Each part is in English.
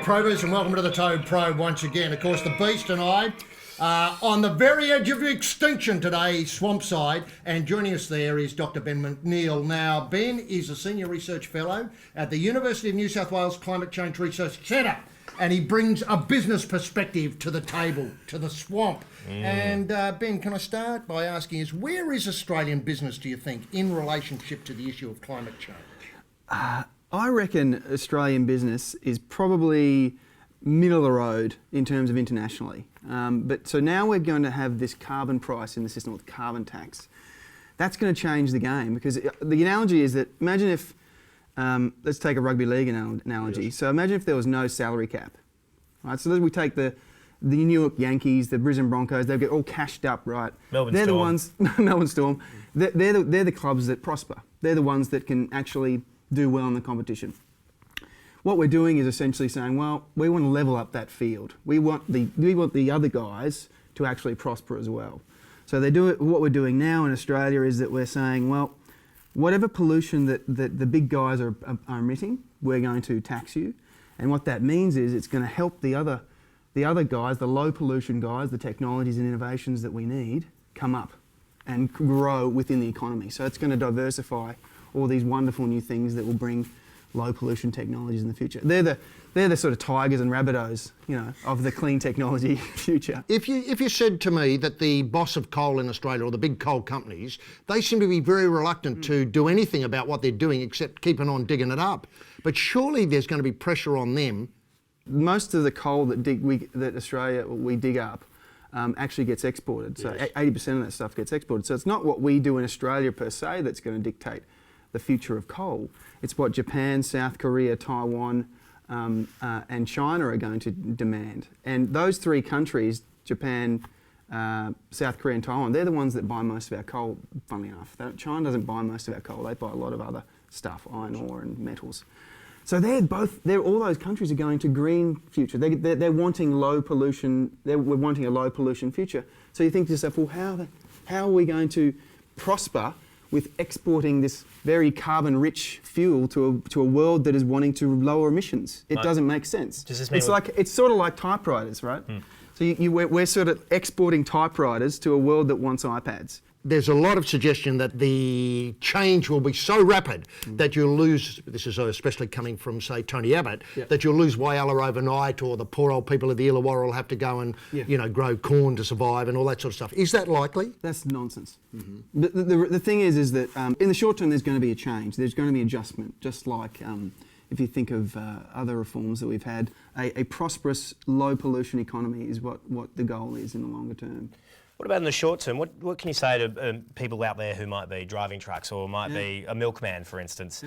Probers, and welcome to the Toad Probe once again. Of course, the Beast and I are on the very edge of extinction today, Swampside, and joining us there is Dr. Ben McNeil. Now, Ben is a Senior Research Fellow at the University of New South Wales Climate Change Research Centre, and he brings a business perspective to the table, to the swamp. And Ben, can I start by asking is, where is Australian business, do you think, in relationship to the issue of climate change? I reckon Australian business is probably middle of the road in terms of internationally. But so now we're going to have this carbon price in the system with carbon tax. That's going to change the game, because the analogy is that imagine if, let's take a rugby league analogy. Yes. So imagine if there was no salary cap. Right? So we take the New York Yankees, the Brisbane Broncos, they get all cashed up, right? Melbourne they're Storm. The ones, Melbourne Storm, they're the clubs that prosper. They're the ones that can actually do well in the competition. What we're doing is essentially saying, well, we want to level up that field. We want the other guys to actually prosper as well. So what we're doing now in Australia is that we're saying, well, whatever pollution that the big guys are emitting, we're going to tax you. And what that means is it's going to help the other guys, the low pollution guys, the technologies and innovations that we need, come up and grow within the economy. So it's going to diversify all these wonderful new things that will bring low pollution technologies in the future. They're the sort of tigers and rabbitohs, of the clean technology future. If you said to me that the boss of coal in Australia, or the big coal companies, they seem to be very reluctant to do anything about what they're doing except keeping on digging it up. But surely there's going to be pressure on them. Most of the coal that Australia we dig up actually gets exported. So 80% of that stuff gets exported. So it's not what we do in Australia per se that's going to dictate the future of coal. It's what Japan, South Korea, Taiwan and China are going to demand. And those three countries, Japan, South Korea and Taiwan, they're the ones that buy most of our coal, funnily enough. China doesn't buy most of our coal. They buy a lot of other stuff, iron ore and metals. So all those countries are going to green future. They're wanting low pollution. We're wanting a low pollution future. So you think to yourself, well, how are we going to prosper with exporting this very carbon-rich fuel to a world that is wanting to lower emissions? It doesn't make sense. Does this mean it's sort of like typewriters, right? So we're sort of exporting typewriters to a world that wants iPads. There's a lot of suggestion that the change will be so rapid that you'll lose, this is especially coming from, say, Tony Abbott, that you'll lose Whyalla overnight, or the poor old people of the Illawarra will have to go and, grow corn to survive and all that sort of stuff. Is that likely? That's nonsense. The thing is that in the short term there's going to be a change. There's going to be adjustment, just like if you think of other reforms that we've had. A prosperous, low pollution economy is what the goal is in the longer term. What about in the short term? What can you say to people out there who might be driving trucks, or might be a milkman, for instance,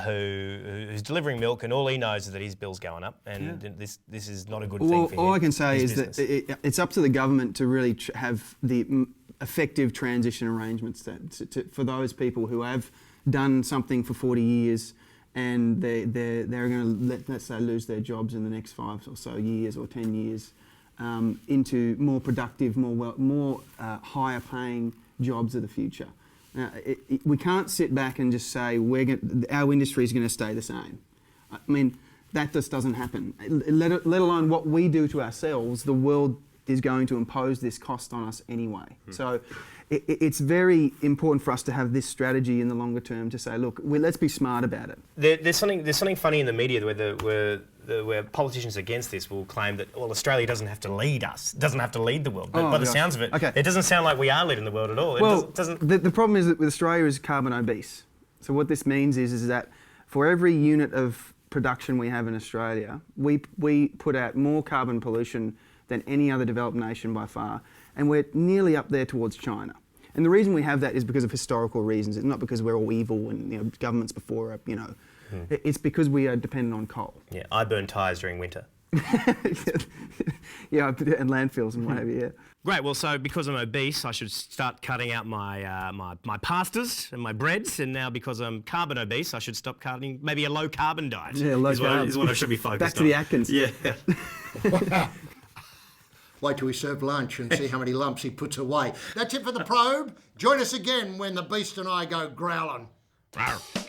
who's delivering milk and all he knows is that his bill's going up, and this is not a good thing for him? All I can say is that it's up to the government to really have the effective transition arrangements for those people who have done something for 40 years and they're going to, let's say, lose their jobs in the next 5 or so years or 10 years. Into more productive, more higher paying jobs of the future. Now, we can't sit back and just say our industry is going to stay the same. I mean, that just doesn't happen. Let alone what we do to ourselves, the world is going to impose this cost on us anyway. So it's very important for us to have this strategy in the longer term to say, look, let's be smart about it. There's something funny in the media where politicians against this will claim that, well, Australia doesn't have to lead us, doesn't have to lead the world. But by the sounds of it, it doesn't sound like we are leading the world at all. The problem is that with Australia is carbon obese. So what this means is that for every unit of production we have in Australia, we put out more carbon pollution than any other developed nation by far, and we're nearly up there towards China. And the reason we have that is because of historical reasons. It's not because we're all evil and governments before, It's because we are dependent on coal. Yeah, I burn tyres during winter. Yeah, and landfills and what have you. Yeah. Great. Well, so because I'm obese, I should start cutting out my my pastas and my breads, and now because I'm carbon obese, I should stop cutting maybe a low carbon diet. Yeah, low carb is what I should be focused on. Back to the Atkins. Yeah. Wait till we serve lunch and see how many lumps he puts away. That's it for the probe. Join us again when the Beast and I go growling. Rawr.